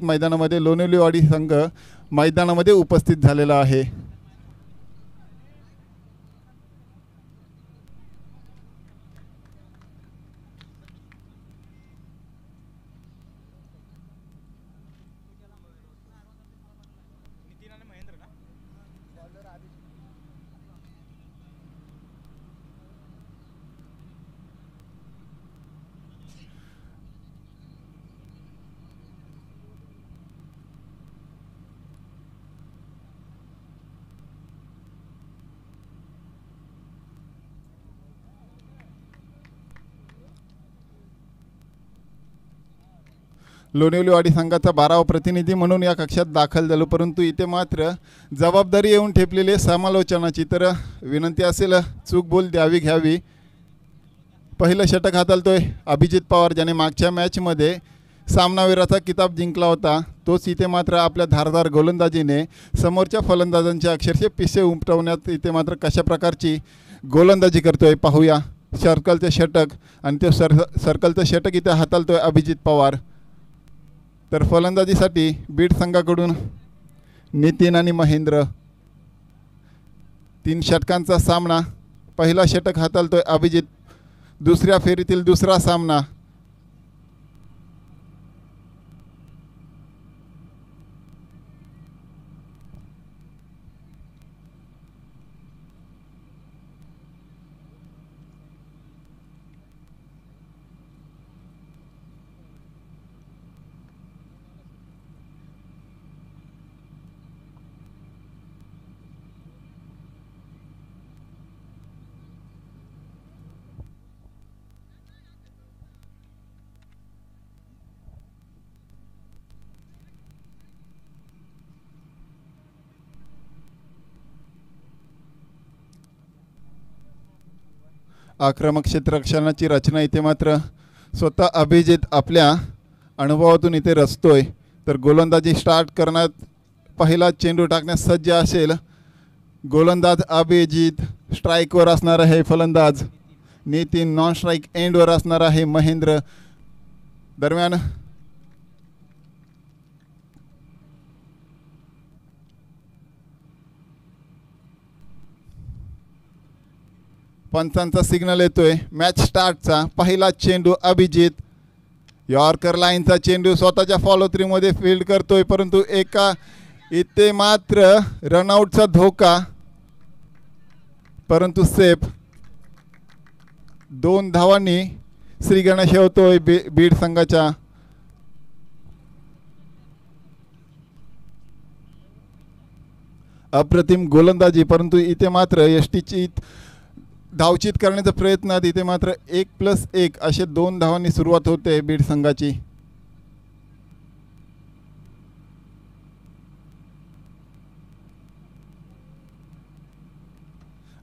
मैदानामध्ये लोणेवाडी संघ मैदानामध्ये उपस्थित झालेला आहे। लोणेवाडी संघाचा 12वा प्रतिनिधी म्हणून या कक्षात दाखल झालो, परंतु इथे मात्र जबाबदारी येऊन ठेपलेली समालोचनाची। तर विनंती असेल चूक बोल द्यावी घ्यावी। पहिलं षटक हाताळतोय अभिजित पवार, ज्याने मागच्या मॅचमध्ये सामनावीराचा किताब जिंकला होता। तोच इथे मात्र आपल्या धारदार गोलंदाजीने समोरच्या फलंदाजांच्या अक्षरशः पिसे उमटवण्यात इथे मात्र कशा प्रकारची गोलंदाजी करतोय पाहूया। सर्कलचे षटक आणि ते सर्कलचं षटक इथे हाताळतोय अभिजित पवार। तर फलंदाजीसाठी बीड संघाकडून नितीन आणि महेंद्र। 3 षटकांचा सामना। पहिला षटक हाताळतोय अभिजित, दुसऱ्या फेरीतील दुसरा सामना। आक्रमक क्षेत्ररक्षणाची रचना इथे मात्र स्वतः अभिजित आपल्या अनुभवातून इथे रचतोय। तर गोलंदाजी स्टार्ट करण्यात पहिला चेंडू टाकण्यास सज्ज असेल गोलंदाज अभिजित। स्ट्राईकवर असणार आहे फलंदाज नितीन, नॉन स्ट्राईक एंडवर असणार आहे महेंद्र। दरम्यान पंचांचा सिग्नल येतोय मॅच स्टार्टचा। पहिला चेंडू अभिजित, यॉर्कर लाईनचा चेंडू स्वतःच्या फॉलो थ्रीमध्ये फील्ड करतोय, परंतु एका इथे मात्र रनआउटचा धोका, परंतु सेफ। 2 धावांनी श्रीगणेश होतोय बीड संघाच्या। अप्रतिम गोलंदाजी, परंतु इथे मात्र यष्टीची धावचित करण्याचा प्रयत्न। इथे मात्र 1+1 असे 2 धावांनी सुरुवात होते बीड संघाची।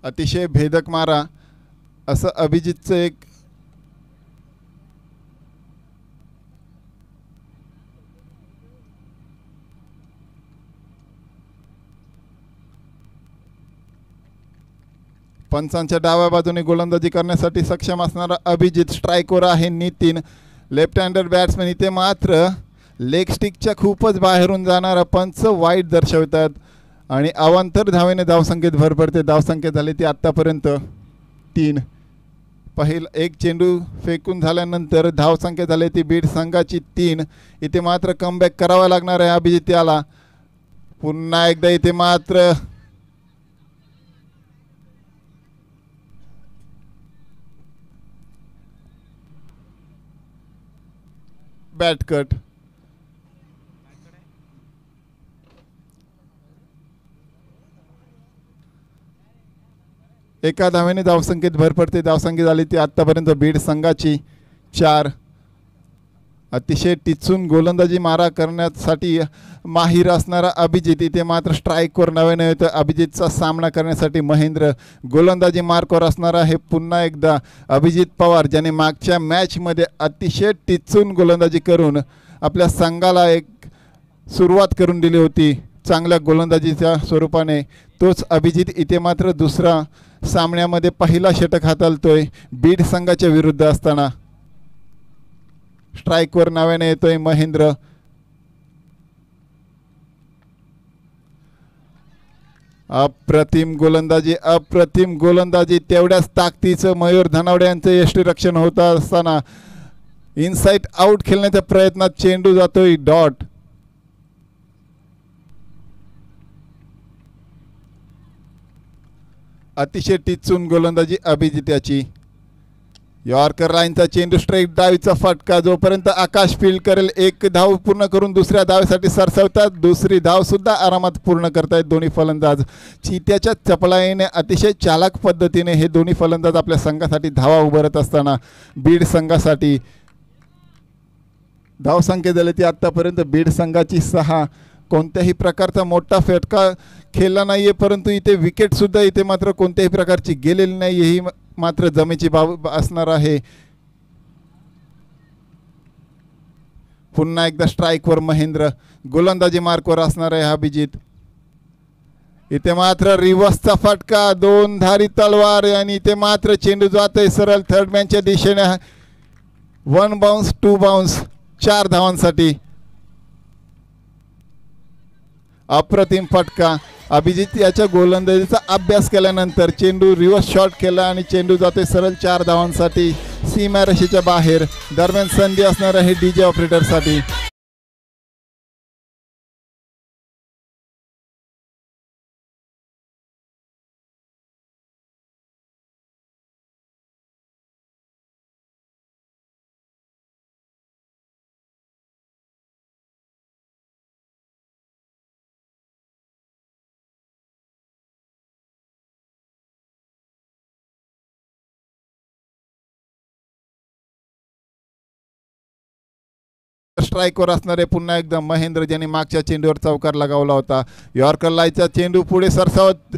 अतिशय भेदक मारा असं अभिजितचं एक पंचांच्या डाव्या बाजूने गोलंदाजी करण्यासाठी सक्षम असणारा अभिजित। स्ट्राईकवर आहे नितीन, लेफ्ट हँडर बॅट्समॅन। इथे मात्र लेग स्टिकच्या खूपच बाहेरून जाणारा पंच वाईट दर्शवतात आणि अवांतर धावेने धावसंख्येत भर पडते। धावसंख्या झाली ती आत्तापर्यंत 3। पहिला एक चेंडू फेकून झाल्यानंतर धावसंख्या झाली ती बीड संघाची 3। इथे मात्र कमबॅक करावा लागणार आहे अभिजित याला। पुन्हा एकदा इथे मात्र बॅट कट। एका धावेने धावसंख्येत भर पडते। धावसंख्या झाली ती आतापर्यंत बीड संघाची 4। अतिशय टिचून गोलंदाजी मारा करण्यासाठी माहीर असणारा अभिजित इथे मात्र स्ट्राईकवर नव्याने येतो। अभिजितचा सामना करण्यासाठी महेंद्र गोलंदाजी मार्कवर असणार आहे पुन्हा एकदा अभिजित पवार, ज्याने मागच्या मॅचमध्ये अतिशय टिचून गोलंदाजी करून आपल्या संघाला एक सुरुवात करून दिली होती चांगल्या गोलंदाजीच्या स्वरूपाने। तोच अभिजित इथे मात्र दुसरा सामन्यामध्ये पहिला षटक हाताळतोय बीड संघाच्या विरुद्ध असताना। स्ट्राईकवर नव्याने येतोय महेंद्र। अप्रतिम गोलंदाजी, अप्रतिम गोलंदाजी. तेवढ्याच ताकदीचं मयूर धनावडे यांचं यष्टीरक्षण होत असताना इनसाइड आउट खेळण्याच्या प्रयत्नात चेंडू जातोय डॉट. अतिशय टिचून गोलंदाजी अभिजित याची. यॉर्कर लाईनचा चेंडू स्ट्राईक, डावीचा फटका. जोपर्यंत आकाश फील्ड करेल एक धाव पूर्ण करून दुसऱ्या धावेसाठी सरसावतात. दुसरी धाव सुद्धा आरामात पूर्ण करतायत दोन्ही फलंदाज. चित्याच्या चपळाईने अतिशय चालाक पद्धतीने हे दोन्ही फलंदाज आपल्या संघासाठी धावा उभारत असताना बीड संघासाठी धावसंख्या झाली ती आत्तापर्यंत बीड संघाची 6. कोणत्याही प्रकारचा मोठा फटका खेळला नाहीये, परंतु इथे विकेट सुद्धा इथे मात्र कोणत्याही प्रकारची गेलेली नाही. ही मात्र जमेची बाब असणार आहे. पुन्हा एकदा स्ट्राईकवर महेंद्र, गोलंदाजी मार्कवर असणार आहे अभिजित. इथे मात्र रिव्हर्सचा फटका, 2 धारी तलवार आणि इथे मात्र चेंडू जातोय सरळ थर्ड मॅनच्या दिशेने. 1 बाउन्स 2 बाउन्स 4 धावांसाठी. अप्रतिम फटका. अभिजित याच्या गोलंदाजीचा अभ्यास केल्यानंतर चेंडू रिव्हर्स शॉट केला आणि चेंडू जातोय सरळ 4 धावांसाठी सीमारेषेच्या बाहेर. दरम्यान संधी असणार आहे डीजे ऑपरेटरसाठी. स्ट्राईकवर असणारे पुन्हा एकदा महेंद्र, ज्यांनी मागच्या चेंडूवर चौकार लगावला होता. यॉर्कर लाईनचा चेंडू पुढे सरसावत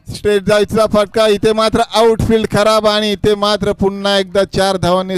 स्ट्रेट जायचा फटका. इथे मात्र आउटफील्ड खराब आणि इथे मात्र पुन्हा एकदा 4 धावांनी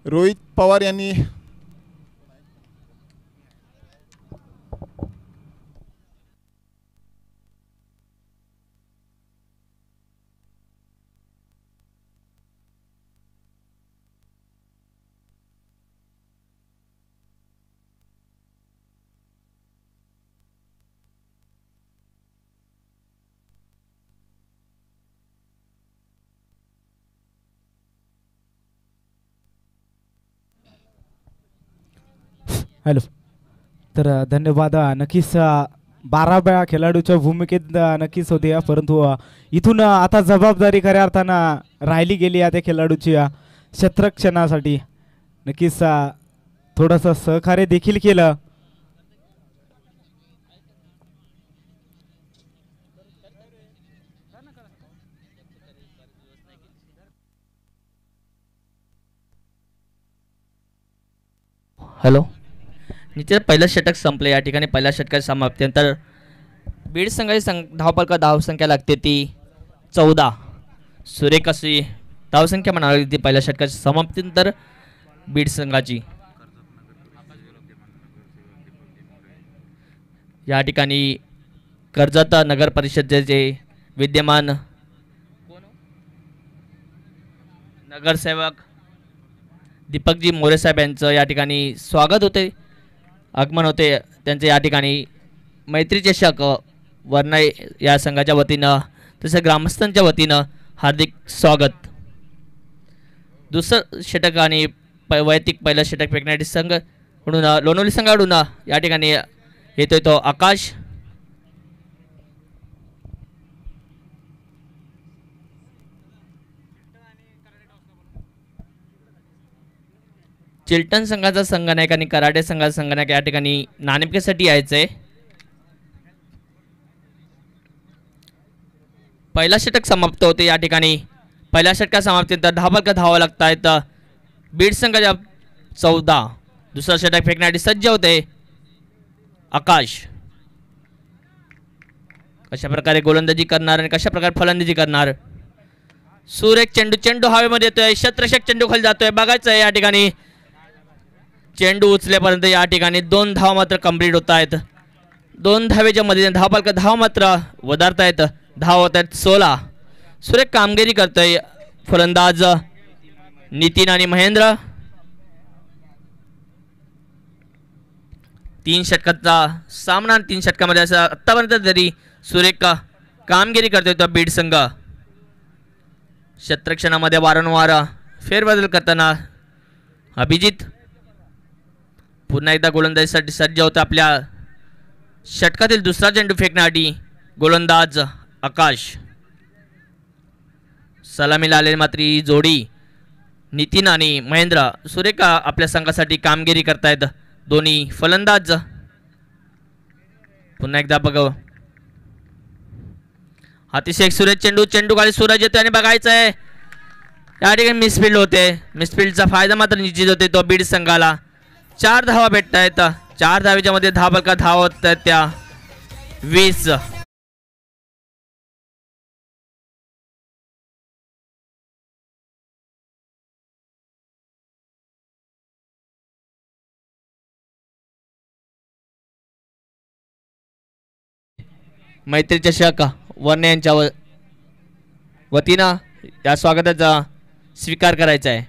रोहित पवार यांनी हॅलो. तर धन्यवाद. नक्कीच 12व्या खेळाडूच्या भूमिकेत नक्कीच होते, परंतु इथून आता जबाबदारी खऱ्या अर्थानं राहिली गेली आहे त्या खेळाडूची क्षेत्ररक्षणासाठी. नक्कीच थोडंसं सहकार्य देखील केलं. हॅलो. निश्चित पहिलं षटक संपले. या ठिकाणी पहिल्या षटकाची समाप्तीनंतर बीड संघाची धावसंख्या लागते ती 14. सुरेख अशी धावसंख्या म्हणावी ती पहिल्या षटकाची समाप्तीनंतर बीड संघाची. या ठिकाणी कर्जत नगर परिषदेचे विद्यमान नगरसेवक दीपकजी मोरे साहेब यांचं या ठिकाणी स्वागत होते, आगमन होते त्यांचे. या ठिकाणी मैत्री चषक वरना या संघाच्या वतीनं तसेच ग्रामस्थांच्या वतीनं हार्दिक स्वागत. दुसरं षटक आणि वैयक्तिक पहिलं षटक फेकण्यासाठी संघकडून लोणवली संघाकडून या ठिकाणी येतोय तो आकाश. चिल्टन संघाचा संघनायक आणि कराटे संघाचा संघनायक या ठिकाणी नाणेफेकीसाठी यायचंय. पहिला षटक समाप्त होते. या ठिकाणी पहिल्या षटका समाप्तीनंतर धावा लागत आहेत बीड संघाच्या 14. दुसरा षटक फेकण्यासाठी सज्ज होते आकाश. कशा प्रकारे गोलंदाजी करणार आणि कशा प्रकारे फलंदाजी करणार. सुरेख चेंडू, चेंडू हवेमध्ये येतोय, शतरक्षक चेंडू खाली जातोय. बघायचं आहे या ठिकाणी चेंडू उचलेपर्यंत या ठिकाणी 2 धावा मात्र कंप्लीट होत आहेत. 2 धावेच्या मध्ये धावफलक धाव मात्र वधारतायत. धाव होत आहेत 16. सुरेख कामगिरी करतोय फलंदाज नितीन आणि महेंद्र. 3 षटकाचा सामना, 3 षटकामध्ये असं आत्तापर्यंत तरी सुरेख कामगिरी करतोय तो बीड संघ. क्षेत्ररक्षणामध्ये वारंवार फेरबदल करताना अभिजित पुन्हा एकदा गोलंदाजीसाठी सज्ज होतं. आपल्या षटकातील दुसरा चेंडू फेकण्यासाठी गोलंदाज आकाश. सलामीला आलेली मात्र ही जोडी नितीन आणि महेंद्र सुरेख आपल्या संघासाठी कामगिरी करतायत दोन्ही फलंदाज. पुन्हा एकदा बघ, अतिशय सुरेख चेंडू, चेंडू खाली सूरज येतो आणि बघायचं आहे या ठिकाणी मिसफिल्ड होते. मिसफिल्डचा फायदा मात्र निश्चित होते तो बीड संघाला. 4 धावा भेटत आहेत. 4 धावेच्या मध्ये धावफलका धाव होत आहेत त्या 20. मैत्री चषक वर्णे यांच्या वतीनं या स्वागताचा स्वीकार करायचा आहे.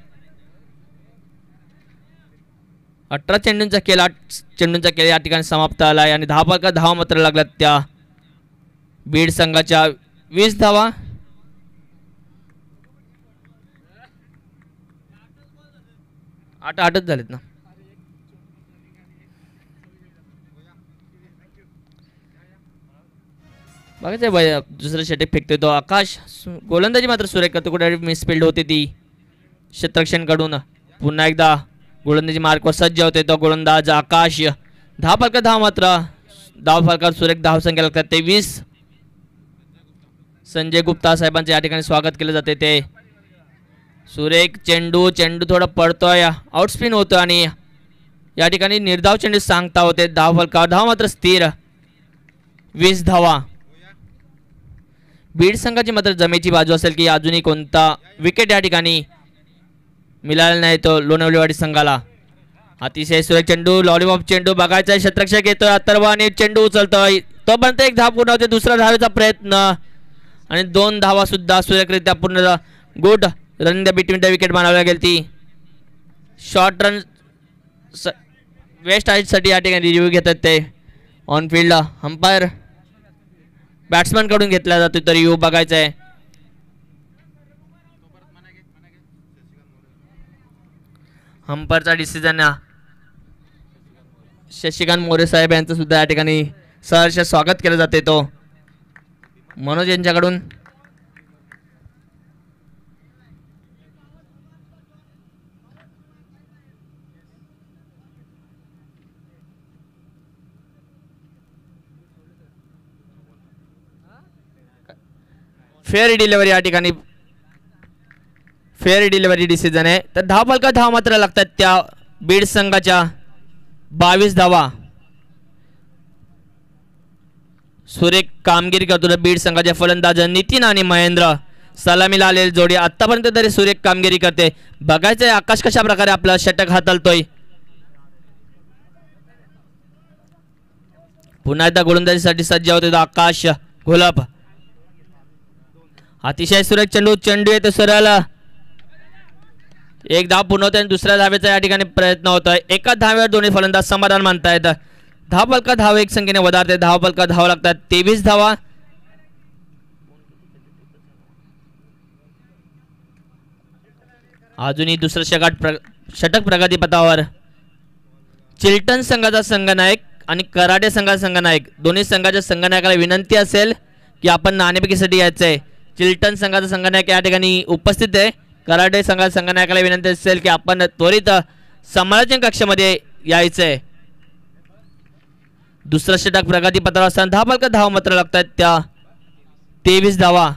18 चेंडूंचा खेळ, 8 चेंडूंचा खेळ या ठिकाणी समाप्त आला आहे आणि धावफलका धाव मात्र लागल्यात त्या बीड संघाच्या 20 धावा. आठच झालेत ना. बघायचं दुसरं षटक फेकतोय तो आकाश. गोलंदाजी मात्र सुरेख करतो. कुठे मिसफिल्ड होते ती क्षेत्ररक्षणकडून. पुन्हा एकदा गोलंदाजी मार्कवर सज्ज होते तो गोलंदाज आकाश. धावफलका धाव मात्र धावफलकावर सुरेख धावसंख्या लागतात 23. संजय गुप्ता साहेबांचे या ठिकाणी स्वागत केले जाते. ते सुरेख चेंडू, चेंडू थोडा पडतोय, आउटस्पिन होतो आणि या ठिकाणी निर्धाव चेंडू सांगता होते. धावफलकावर धाव मात्र स्थिर 20 धावा. बीड संघाची मात्र जमेची बाजू असेल की अजूनही कोणता विकेट या ठिकाणी मिळाला नाही तो लोणवलेवाडी संघाला. अतिशय सुरेख चेंडू, लॉलीपॉप चेंडू बघायचा. क्षेत्ररक्षक येतोय अथर्व आणि चेंडू उचलतोय. तोपर्यंत 1 धाव पूर्ण होते. दुसरा धावेचा प्रयत्न आणि 2 धावा सुद्धा सुरेखरित्या पूर्ण. Good run the between the wicket बनवल्या गेली ती. शॉर्ट रन वेस्ट साठी या ठिकाणी रिव्ह्यू घेतात ते ऑन फील्ड. अंपायर बॅट्समॅन कडून घेतला जातो तर रिव्ह्यू बघायचा आहे. अंपायरचा डिसिजन शशिकांत मोरे साहेब यांचं सुद्धा या ठिकाणी सहर्ष स्वागत केलं जाते तो मनोज यांच्याकडून. फेअर डिलिव्हरी या ठिकाणी फेअर डिलिव्हरी डिसिजन आहे. तर धावफलका धाव मात्र लागतात त्या बीड संघाच्या 22 धावा. सुरेख कामगिरी करतो बीड संघाचे फलंदाज नितीन आणि महेंद्र. सलामीला आलेली जोडी आतापर्यंत तरी सुरेख कामगिरी करते. बघायचंय आकाश कशा प्रकारे आपला षटक हाताळतोय. पुन्हा एकदा गोलंदाजीसाठी सज्ज होते आकाश घोलप. अतिशय सुरेख चेंडू, चेंडू येतो सरळ. 1 धाव पूर्ण होते आणि दुसऱ्या धावेचा या ठिकाणी प्रयत्न होतोय. एका धावेवर दोन्ही फलंदाज समाधान मानतायत. धावफलका धाव 1 संख्येने वधारते. धावफलका धाव लागतात 23 धावा. अजूनही दुसरं षटक प्रगतीपथावर. चिल्टन संघाचा संघनायक आणि कराडे संघाचा संघनायक दोन्ही संघाच्या संघनायकाला विनंती असेल की आपण नाणेफेकीसाठी यायचंय. चिल्टन संघाचा संघनायक या ठिकाणी उपस्थित आहे. कराडे संघाच्या संघनायकाला विनंती असेल की आपण त्वरित समालोचन कक्षामध्ये यायचंय. दुसरं षटक प्रगतीपथावर असताना धावफलका धाव मात्र लागतात त्या 23 धावा.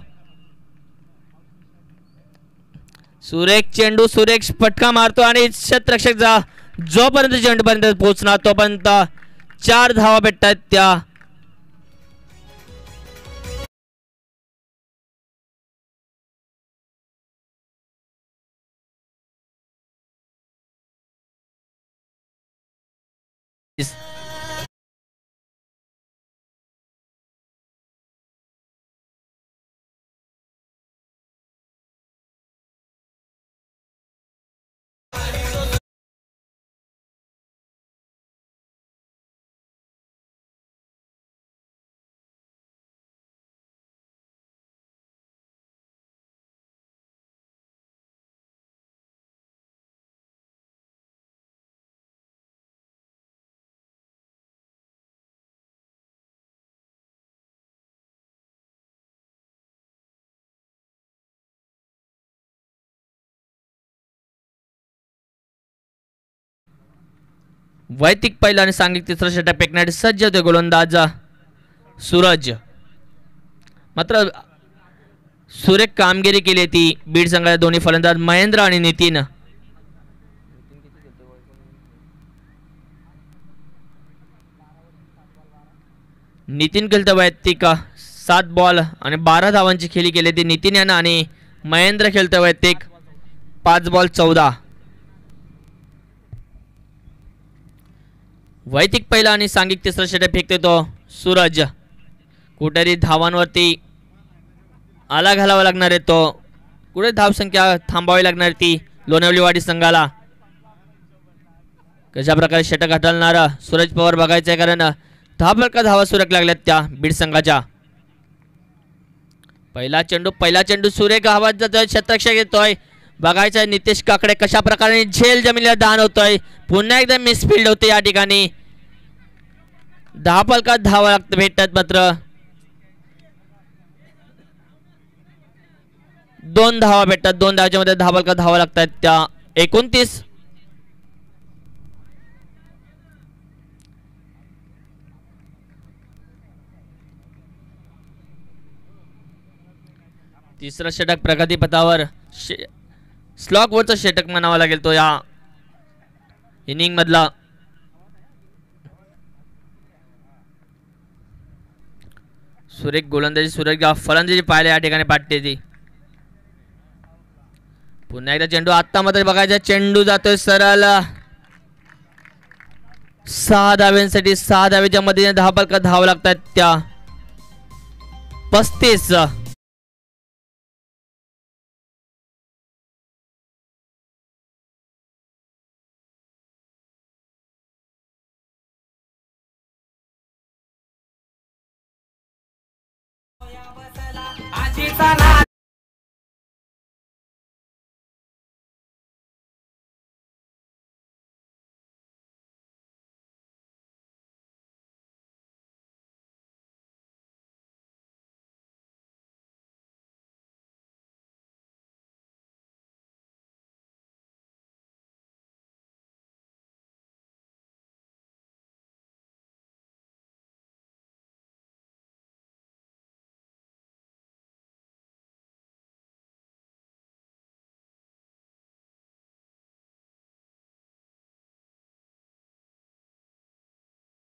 सुरेख चेंडू, सुरेख फटका मारतो आणि क्षेत्ररक्षक जोपर्यंत चेंडूपर्यंत पोहोचणार तोपर्यंत 4 धावा भेटतात त्या. वैयक्तिक पहिला आणि सांघिक तिसरा षटक फेकण्यासाठी सज्ज होते गोलंदाज सूरज. मात्र सुरेख कामगिरी केली ती बीड संघाचे दोन्ही फलंदाज महेंद्र आणि नितीन. नितीन खेळतो वैयक्तिक 7 बॉल आणि 12 धावांची खेळी केली ती नितीन यानं आणि महेंद्र खेळतो वैयक्तिक 5 बॉल 14. वैयक्तिक पहिला आणि सांघिक तिसरा षटक फेकतो तो सूरज. कुठेतरी धावांवरती आला घालावा लागणार आहे तो. कुठे धावसंख्या थांबावी लागणार ती लोणवलीवाडी संघाला. कशा प्रकारे षटक हटलणार सूरज पवार बघायचं आहे कारण 10 बलका धावा सुरेख लागल्यात त्या बीड संघाच्या. पहिला चेंडू सुरेख आवाज जातोय, क्षेत्ररक्षक येतोय. बघायचं आहे नितेश काकडे कशा प्रकारे झेल जमिनीला दान होतोय. पुन्हा एकदा मिसफिल्ड होते या ठिकाणी. 10 बलका धावा लागत भेटतात मात्र 2 धावा भेटतात. 2 धावाच्या मध्ये 10 बलका धावा लागतात त्या 29. तिसरा षटक प्रगतीपथावर स्लॉक वरचा षटक म्हणावा लागेल तो या इनिंग मधला. सुरेख गोलंदाजी, सुरेख फलंदाजी पाहिले या ठिकाणी पाठते ती. पुन्हा एकदा चेंडू आत्ता मात्र बघायचा, चेंडू जातोय सरळ 6 धाव्यांसाठी. 6 धावेच्या मध्ये 10 बलका धावा लागतात त्या 35.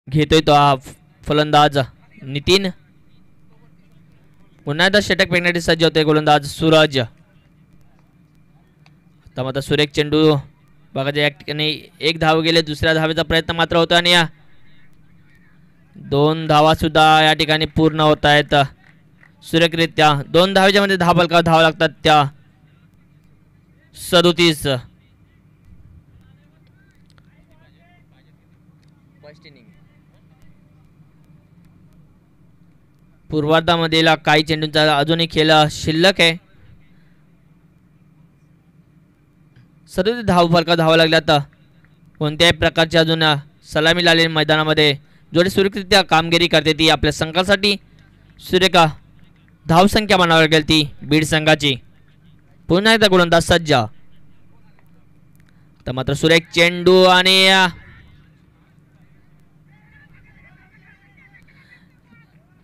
घेतोय तो हा फलंदाज नितीन. पुन्हा एकदा षटक फेकण्यासाठी सज्ज होते गोलंदाज सूरज. आता मात्र सुरेख चेंडू बघा या ठिकाणी 1 धाव गेले. दुसऱ्या धावेचा प्रयत्न मात्र होतो आणि 2 धावा सुद्धा या ठिकाणी पूर्ण होत आहेत सुरेखरित्या. 2 धावेच्या मध्ये 10 बलका धावा लागतात त्या 37. पूर्वार्धामध्ये काही चेंडूंचा अजूनही खेळ शिल्लक आहे. 37 बलका धावा लागल्यात. कोणत्याही प्रकारची अजून सलामी लागलेली मैदानामध्ये जेवढी सुरक्षितरित्या कामगिरी करते ती आपल्या संघासाठी सुरेख धावसंख्या म्हणावी लागेल ती बीड संघाची. पुन्हा एकदा गोलंदाज सज्ज. तर मात्र सुरेख चेंडू आणि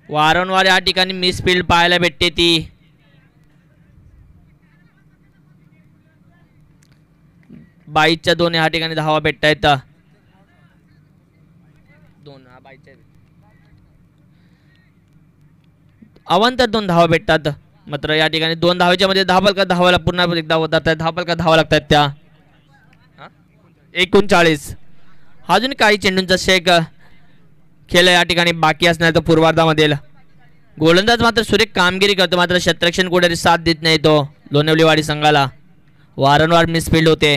वारंवार या ठिकाणी मिसफिल्ड पाहायला भेटते ती. 22च्या 2 ह्या ठिकाणी धावा भेटतायत. 2 हा 22 अवांतर 2 धावा भेटतात. मात्र या ठिकाणी 2 धावेच्या मध्ये धावफलका धावायला पुन्हा एकदा होतात. धावफलका धावा लागतात त्या 39. अजून काही चेंडूंचा शेक खेळ या ठिकाणी बाकी असणार तो पूर्वार्धामधील. गोलंदाज मात्र सुरेख कामगिरी करतो, मात्र क्षेत्ररक्षण कुठेतरी साथ देत नाही तो लोणवलेवाडी संघाला. वारंवार मिसफिल्ड होते.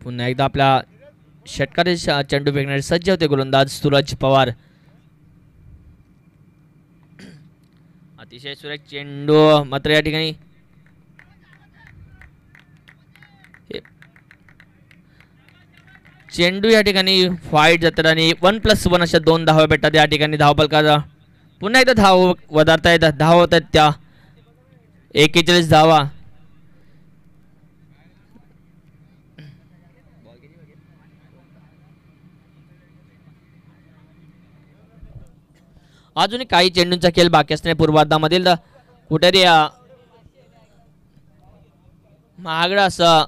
पुन्हा एकदा आपल्या षटकारी चेंडू फेकणारे सज्ज होते गोलंदाज सूरज पवार. अतिशय सुरेख चेंडू, मात्र या ठिकाणी चेंडू या ठिकाणी फाईट जातात आणि 1+1 अशा 2 धावा भेटतात. या ठिकाणी धावफलकाचा पुन्हा एकदा धाव वधारता येतात. धावा होतात त्या 41 धावा. अजून काही चेंडूंचा खेळ बाकी असणे पूर्वार्धामधील. कुठेतरी महागडा असं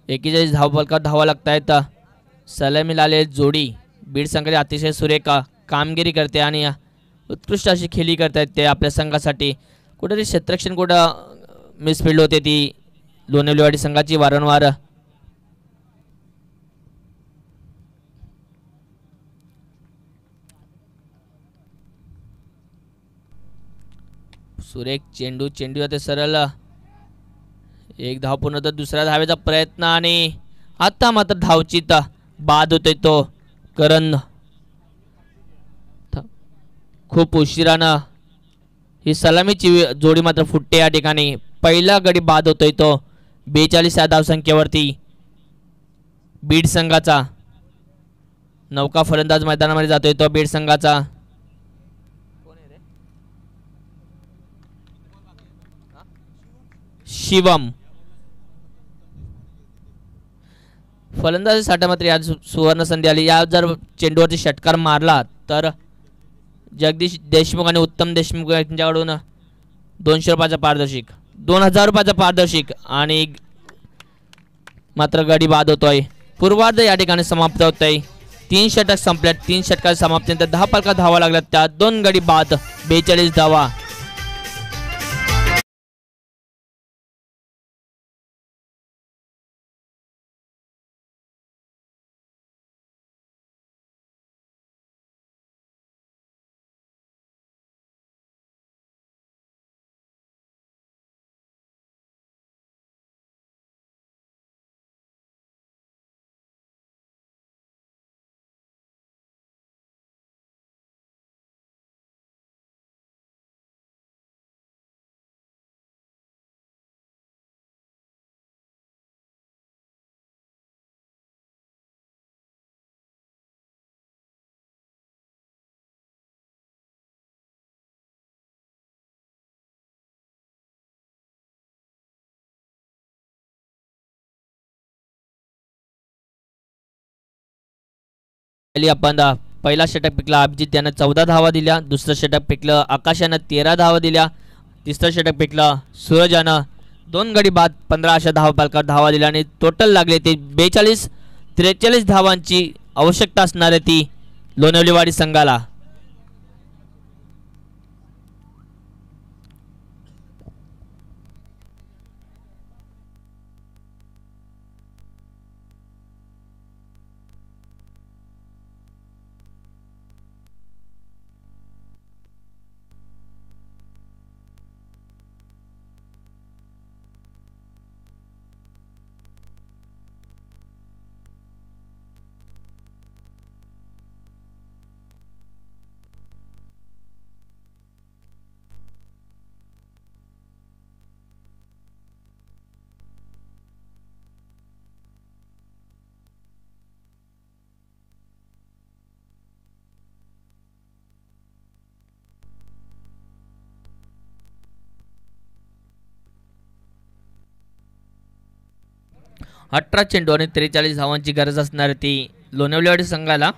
एकेचाळीस धावफलकात धावा लागतायत. सलामी लाले जोडी बीड संघाची अतिशय सुरेख कामगिरी करते आणि उत्कृष्ट अशी खेळी करतायत ते आपल्या संघासाठी. कुठेतरी क्षेत्ररक्षण कुठं मिसफिल्ड होते ती लोणवलेवाडी संघाची वारंवार. सुरेख चेंडू जाते सरळ. एक धाव पूर्ण तर दुसऱ्या धावेचा प्रयत्न आणि आता मात्र धावचीत बाद होते तो करण. खूप उशिरानं ही सलामीची जोडी मात्र फुटते या ठिकाणी. पहिला गडी बाद होतोय तो 42 या धावसंख्येवरती बीड संघाचा. नौका फलंदाज मैदानामध्ये जातोय तो बीड संघाचा. शिवम फलंदाजी साठी मात्र या सुवर्ण संधी आली. या जर चेंडूवरती षटकार मारला तर जगदीश देशमुख आणि उत्तम देशमुख यांच्याकडून 200 रुपयाचा पारितोषिक, 2000 रुपयाचा पारितोषिक आणि मात्र गडी बाद होतोय. पूर्वार्ध या ठिकाणी समाप्त होतोय. 3 षटक संपल्यात. 3 षटकार समाप्तीनंतर 10 फलका धावा लागल्यात. त्या 2 गडी बाद 42 धावा. आपण पहिला षटक पिकला अभिजित यानं 14 धावा दिल्या. दुसरं षटक पिकलं आकाश यानं 13 धावा दिल्या. तिसरं षटक पिकलं सूरज यानं 2 गडी बाद 15 अशा धावफलकात धावा दिल्या आणि टोटल लागले ते 42-43 धावांची आवश्यकता असणार आहे ती लोणवलेवाडी संघाला. 18 चेंडू आणि 43 धावांची गरज असणार ती लोणवलेवाडी संघाला.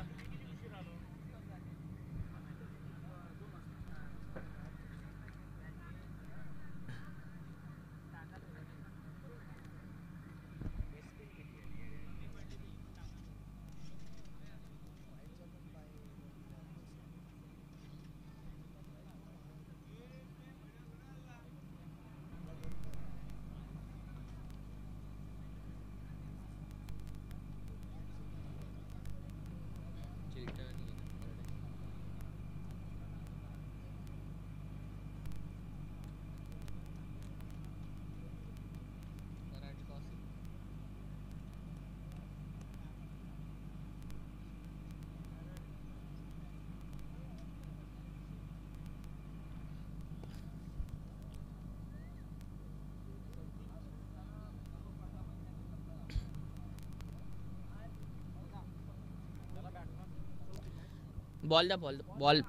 बॉल द्या बॉल बॉल.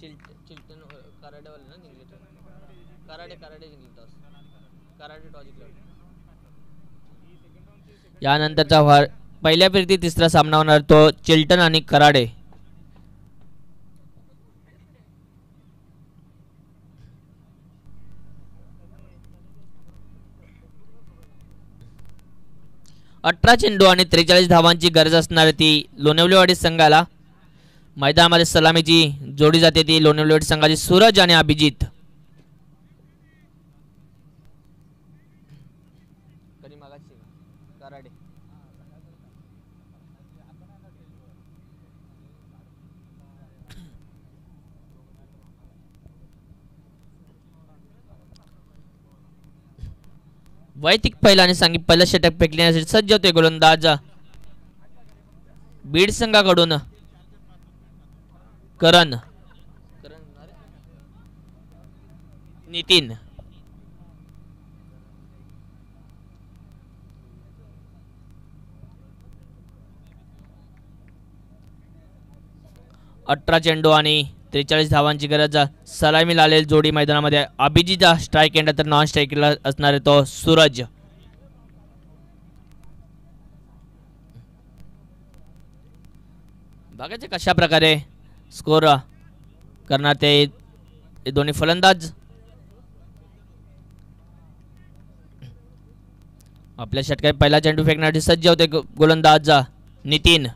चिल्टन कराडेवाले ना जिंकले कराडे जिंकले टॉस. कराडे टॉस जिंकले. यानंतरचा पहिल्या फेरीतील तिसरा सामना होणार तो चिल्टन आणि कराडे. 18 चेंडू आणि 43 धावांची गरज असणार ती लोणवलेवाडी संघाला. मैदानामध्ये सलामीची जोडी जाते ती लोणवलेवाडी संघाची सूरज आणि अभिजित. वैयक्तिक पहिला आणि सांघिक पहिला षटक फेकण्यासाठी सज्ज होते गोलंदाज बीड संघाकडून करण नितीन. अठरा चेंडू आणि 43 धावांची गरज. सलामी लालेल जोडी मैदानामध्ये अभिजित स्ट्राईक एंड तर नॉन स्ट्राईकला असणारे तो सूरज. बघायचे कशा प्रकारे स्कोर करणार ते दोन्ही फलंदाज. आपल्या षटकात पहिला चेंडू फेकण्यासाठी सज्ज होते गोलंदाज नितीन.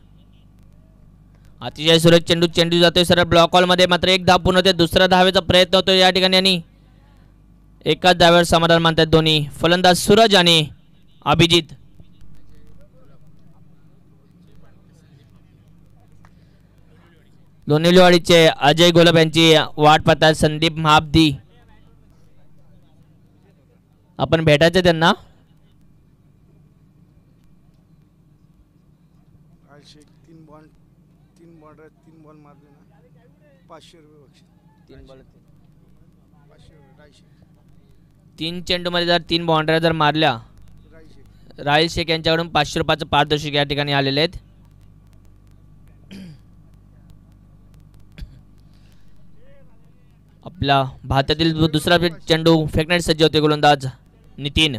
अतिशय सुरेख चेंडू जातोय सरळ ब्लॉक हॉल मध्ये. मात्र एक धाव पूर्ण होते. दुसरा धावेचा प्रयत्न होतो या ठिकाणी आणि एकाच धावेवर समाधान मानतात दोन्ही फलंदाज सूरज आणि अभिजित. लोणवलेवाडीचे अजय गोलब यांची वाट पाहतात संदीप महाबदी. आपण भेटायचे त्यांना. तीन बॉल मारले ना 500 रुपये बक्षीस. 3 चेंडू मध्ये जर 3 बाउंड्री जर मारल्या राहिल शेख यांच्याकडून 500 रुपयाचं पारितोषिक या ठिकाणी आलेले आहेत. आपला भारतातील दुसरा चेंडू फेकण्यासाठी सज्ज होते गोलंदाज नितीन.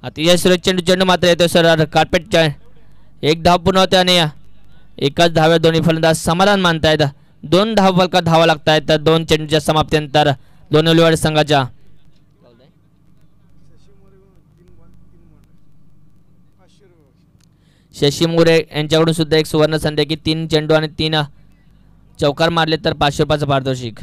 अतिशय सुरेख चेंडू मात्र येतो सर कार्पेट. एक धाव पूर्ण होते आणि एकाच धाव्यात दोन्ही फलंदाज समाधान मानतायत. 2 धावा धावा लागतायत 2 चेंडूच्या समाप्तीनंतर लोणवलेवाडी संघाच्या. शशी मोरे यांच्याकडून सुद्धा एक सुवर्ण संधी की 3 चेंडू आणि 3 चौकार मारले तर 500 रुपयाचं पारितोषिक.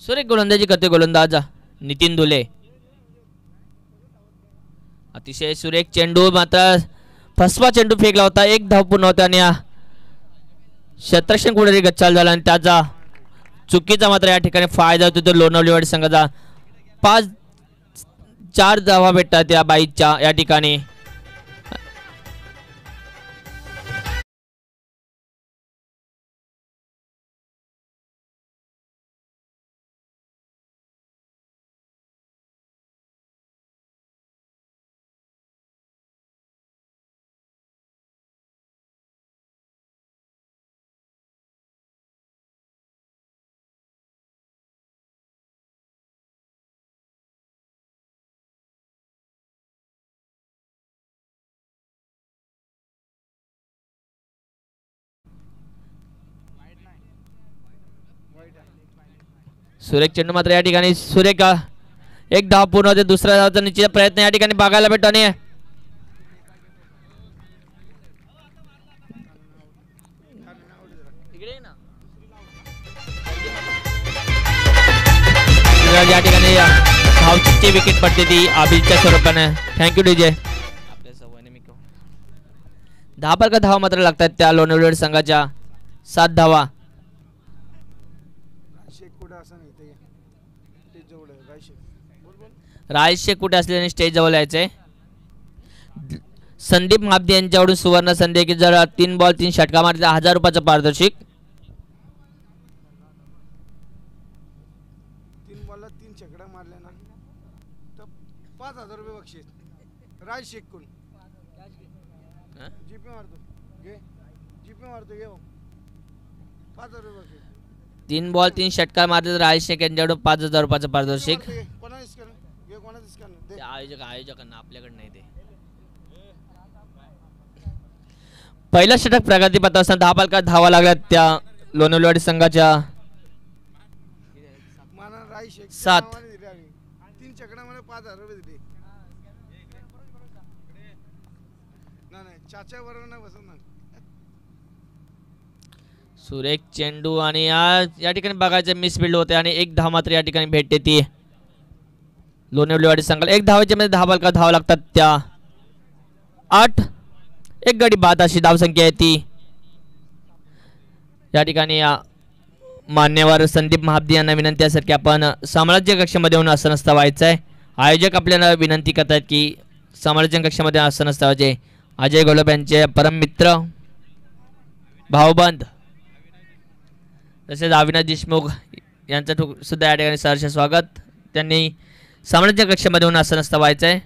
सुरेख गोलंदाजी करते गोलंदाज नितीन दुले. अतिशय सुरेख चेंडू मात्र फसवा चेंडू फेकला होता. एक धाव पूर्ण होता आणि क्षेत्ररक्षण कुठेतरी गच्चाल झाला आणि त्याचा चुकीचा मात्र या ठिकाणी फायदा होतो तो लोणवलेवाडी संघाचा. 4 धावा भेटतात या बाईच्या या ठिकाणी. सुरेख चेंडू मात्र या ठिकाणी सुरेख एक धाव पूर्ण होते. दुसऱ्या धावाचा निश्चित प्रयत्न या ठिकाणी बघायला भेटतो आणि या ठिकाणी धावचीची विकेट पडते ती आबिलच्या स्वरूपाने. Thank you DJ. आपल्या सवयने मी 10 पर का धावा मात्र लागतात त्या लोणेवाडी संघाच्या. 7 धावा. शेख कुठे असं नाही ते जवळ आहे रायशेख. बोल बोल. रायशेख कुठे असल्याने स्टेज जवळ यायचंय. संदीप महाबदे यांच्याकडून सुवर्ण संधी की जर 3 बॉल 3 षटका मारले 1000 रुपयाचं पारितोषिक. 3 बॉलला 3 छकडा मारले ना तर 5000 रुपये बक्षीस. रायशेख कोण जीपे मारतो घे. जीपे मारतो घे. 5000 रुपये बक्षीस. 3 बॉल 3 षटकार मारले तर रायशेख यांच्याकडून 5000 रुपयाचं पारितोषिक. कोणाला स्कॅन घे. कोणाचं स्कॅन दे. आयोजकांना आपल्याकडे नाही ते. पहिला षटक प्रगती पथ असताना 10 पालकात धावा लागल्या त्या लोणेवाडी संघाच्या. माना रायशेख 7. 3 छकडा मध्ये 5000 रुपये दिले. नाही चाचा बरोबर नाही बसत ना. सुरेख चेंडू आणि या ठिकाणी बघायचं मिसफिल्ड होते आणि एक धाव मात्र या ठिकाणी भेटते ती लोणेवाडी संघाला. एक धावाच्या मध्ये 10 पालकात धावा लागतात त्या. 8. एक गडी बाद अशी धावसंख्या आहे ती. या ठिकाणी मान्यवर संदीप महाबदे यांना विनंती असेल की आपण साम्राज्य कक्षामध्ये येऊन आसन असता व्हायचं आहे. आयोजक आपल्याला विनंती करतात की साम्राज्य कक्षामध्ये आसन असता व्हायचे. अजय गोलब यांचे परम मित्र भाऊबंद तसेच अविनाश देशमुख यांचं सुद्धा या ठिकाणी सहर्ष स्वागत. त्यांनी साम्राज्य कक्षामध्ये येऊन आसन असता व्हायचं आहे.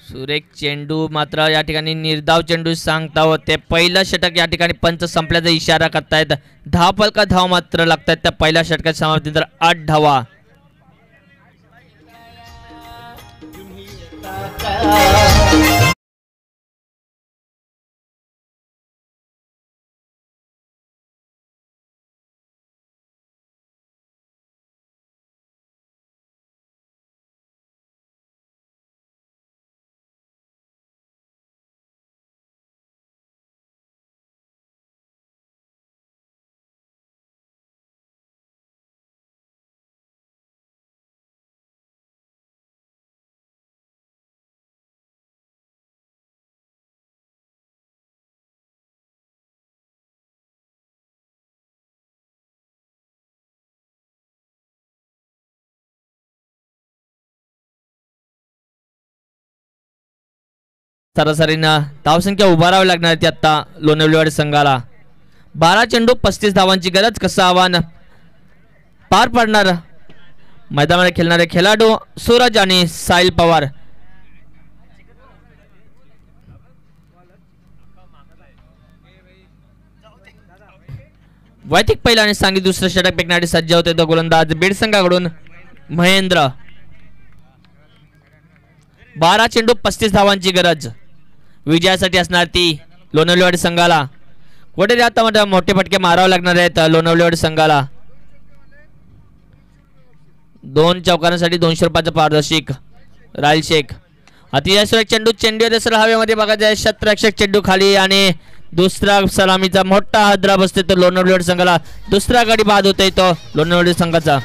सुरेख चेंडू मात्र या ठिकाणी निर्धाव चेंडू सांगता होते. पहिलं षटक या ठिकाणी पंच संपल्याचा इशारा करतायत. 10 पलका धाव मात्र लागतात त्या पहिल्या षटकात समाप्ती तर 8 धावा. सरासरीनं धावसंख्या उभारावी लागणार ती आता लोणेवाडी संघाला. 12 चेंडू 35 धावांची गरज. कसं आव्हान पार पाडणार मैदानामध्ये खेळणारे खेळाडू सूरज आणि साहिल पवार. वैयक्तिक पहिला आणि सांगितलं दुसरं षटक फेकण्यासाठी सज्ज होते तो गोलंदाज बीड संघाकडून महेंद्र. 12 चेंडू 35 धावांची गरज विजयासाठी असणार ती लोणेवाडी संघाला. कुठे आता मोठे फटके मारावे लागणार आहेत लोणेवाडी संघाला. 2 चौकारांसाठी 200 रुपयाचं पारितोषिक. राहिल शेख अतिशय सुरेख चेंडू. चेंडू दुसऱ्या हवेमध्ये बघायचं शतरक्षक चेंडू खाली आणि दुसरा सलामीचा मोठा हादरा बसते तो लोणेवाडी संघाला. दुसरा गडी बाद होतोय तो लोणेवाडी संघाचा.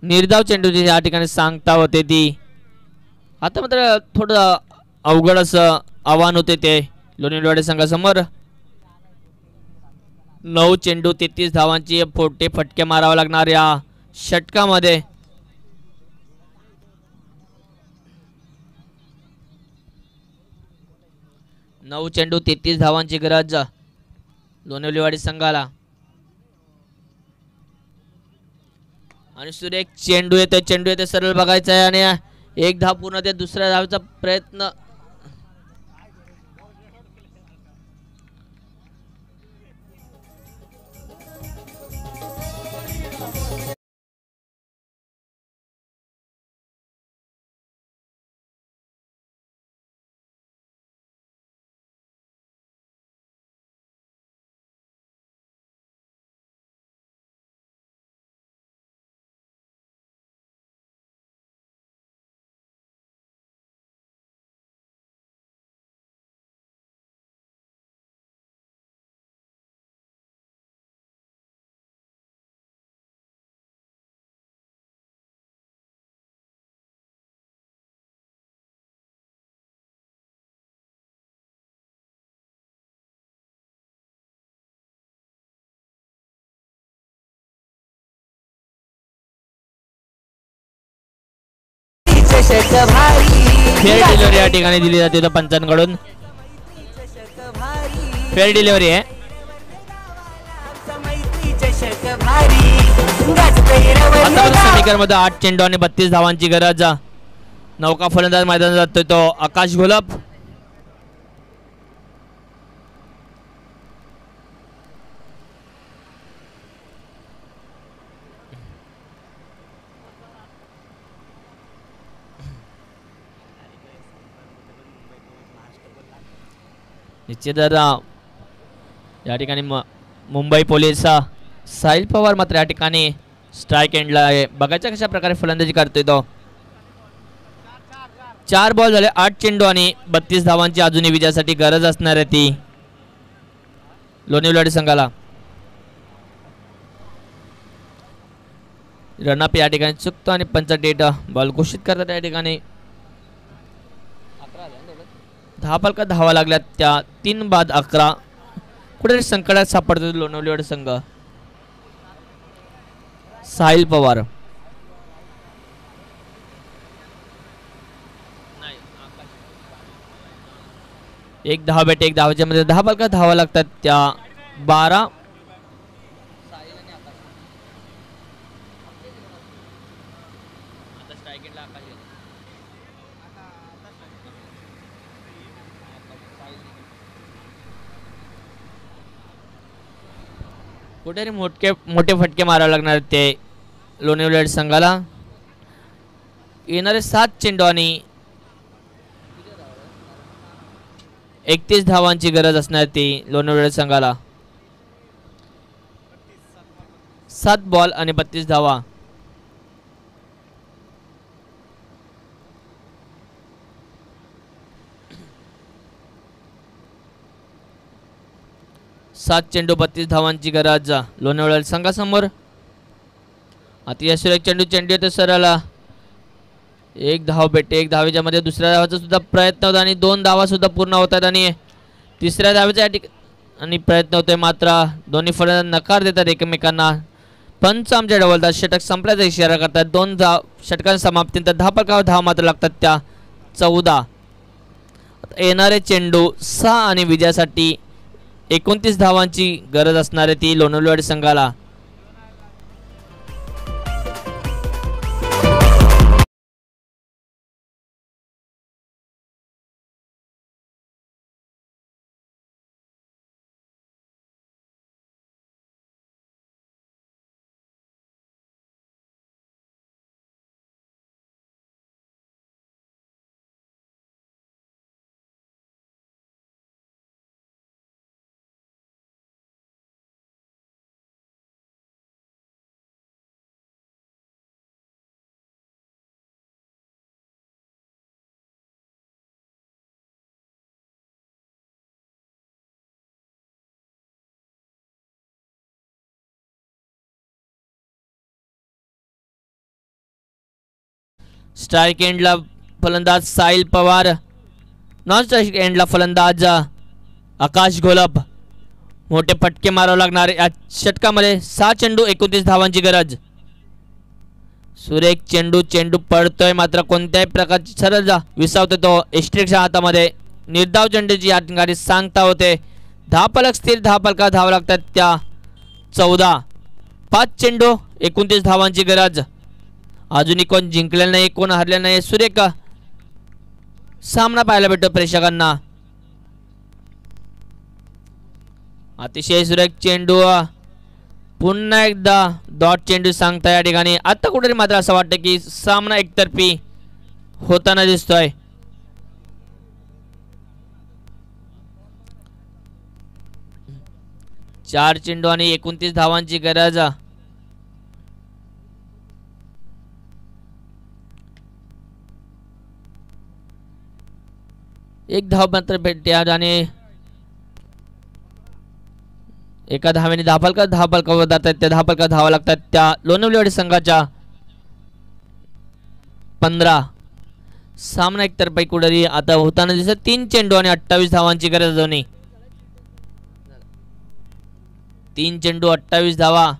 निर्धाव चेंडूची या ठिकाणी सांगता होते ती. आता मात्र थोडं अवघड असं आव्हान होते ते लोणीवाडी संघासमोर. 9 चेंडू 33 धावांची फोटे फटके मारावे लागणार या षटकामध्ये. नऊ चेंडू 33 धावांची गरज लोणीवाडी संघाला. आणि सुरेख चेंडू येते सरळ बघायचा आहे आणि एक धाव पूर्ण ते दुसऱ्या धावेचा प्रयत्न. फेअर डिलिव्हरी या ठिकाणी दिली जाते तो पंचांकडून. फेअर डिलिव्हरी आहे. समीकरण मध्ये 8 चेंडू आणि 32 धावांची गरज. नौका फलंदाज मैदानात जातोय तो आकाश घोलप. निश्चित या ठिकाणी मुंबई पोलीस साहिल पवार मात्र या ठिकाणी स्ट्राइक एंडला आहे. बघायच्या कशा प्रकारे फलंदाजी करतोय तो. 4 बॉल झाले 8 चेंडू आणि 32 धावांची अजूनही विजयासाठी गरज असणार आहे ती लोणीवाडी संघाला. रनअप या ठिकाणी चुकतो आणि पंच डेट बॉल घोषित करतात. या ठिकाणी 10 फलका धावा लागल्या त्या 3 बाद 11. कुठेतरी संकटात सापडतो लोणीवाडी संघ. साहिल पवार एक धाव बेटे एक धावाच्या मध्ये 10 फलका धावा लागतात त्या 12. कुठेतरी मोठे फटके मारावे लागणार ते लोणीवाडी संघाला. येणारे 7 चेंडू आणि 31 धावांची गरज असणार ती लोणीवाडी संघाला. 7 बॉल आणि 32 धावा. सात चेंडू 32 धावांची गरज लोणीवाडी संघासमोर. आता या सुरेख चेंडू येते सरळ. एक धाव भेटते एक धावेच्या मध्ये दुसऱ्या धावाचा सुद्धा प्रयत्न होता आणि 2 धावा सुद्धा पूर्ण होतात आणि तिसऱ्या धावेचा आणि प्रयत्न होतोय मात्र दोन्ही फलंदाज नकार देतात एकमेकांना. पंच आमच्या डबलदार षटक संपल्याचा इशारा करतात. 2 षटकांच्या समाप्तीनंतर 10 फलकावर धावा मात्र लागतात त्या 14. येणारे चेंडू 6 आणि विजयासाठी 29 धावांची गरज असणार आहे ती लोणीवाडी संघाला. स्ट्राईक एंडला फलंदाज साहिल पवार, नॉन स्ट्राईक एंडला फलंदाज आकाश घोलप. मोठे फटके मारावे लागणार या षटकामध्ये. 6 चेंडू 29 धावांची गरज. सुरेख चेंडू पडतोय मात्र कोणत्याही प्रकारची सरळ विसावतो तो एस्ट्रिकच्या हातामध्ये. निर्धाव चेंडूची या ठिकाणी सांगता होते. धावफलक स्थिर, धावफलका धावा लागतात त्या 14. 5 चेंडू 29 धावांची गरज. अजूनही कोण जिंकलेलं नाही, कोण हरलेलं नाही. सुरेख सामना पाहायला भेटतो प्रेक्षकांना. अतिशय सुरेख चेंडू. पुन्हा एकदा डॉट चेंडू सांगता या ठिकाणी. आता कुठेतरी मात्र असं वाटतं की सामना एकतर्फी होताना दिसतोय. चार चेंडू आणि 29 धावांची गरज. एक धाव मात्र भेटते आणि एका धावेने धावफलका जातात. त्या धावफलका धावा लागतात त्या लोणवलेवाडी संघाच्या 15. सामना एकतर्फी कुठेतरी आता होताना दिसत. 3 चेंडू आणि 28 धावांची गरज दोन्ही. 3 चेंडू 28 धावा.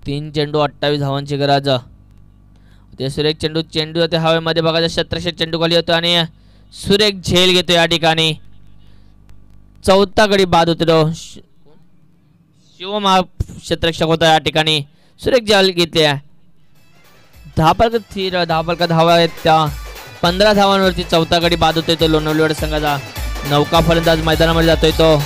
तीन चेंडू 28 धावांची गरज. ते सुरेख चेंडू होते हवेमध्ये बघा. शतरक्षक चेंडू खाली होतो आणि सुरेख झेल घेतो या ठिकाणी. 4था गडी बाद होतो. शिवम हा शतरक्षक होता या ठिकाणी. सुरेख झेल घेते. धावफलका धावा आहेत त्या 15 धावांवरती 4था गडी बाद होतोय तो लोणवलेवाडी संघाचा. नौका फलंदाज मैदानामध्ये जातोय तो.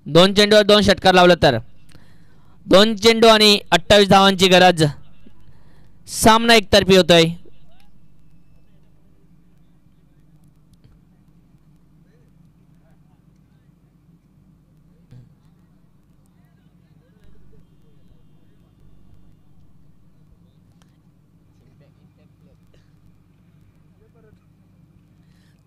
दोन चेंडूवर 2 षटकार लावलं तर 2 चेंडू आणि 28 धावांची गरज. सामना एकतर्फी होतोय.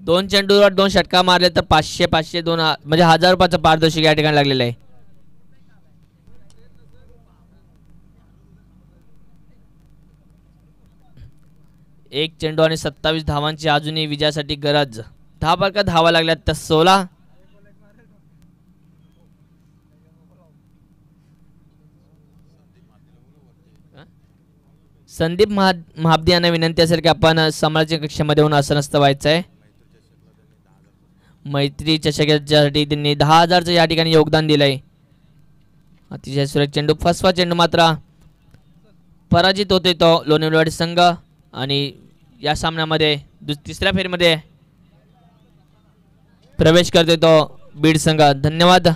दोन चेंडूवर 2 षटकार मारले तर 500 2 म्हणजे 1000 रुपयाचं पारितोषिक या ठिकाणी लागलेलं आहे. एक चेंडू आणि 27 धावांची अजूनही विजयासाठी गरज. धावफलका धावा लागल्यात तर 16. संदीप महाबदे यांना विनंती असेल की आपण समालोचन कक्षामध्ये येऊन असं नसतं व्हायचं आहे. मैत्री चषकासाठी त्यांनी 10,000चं या ठिकाणी योगदान दिलंय. अतिशय सुरेख चेंडू. फसवा चेंडू मात्र पराजित होते तो लोणवलेवाडी संघ आणि या सामन्यामध्ये तिसऱ्या फेरीमध्ये प्रवेश करते तो बीड संघ. धन्यवाद.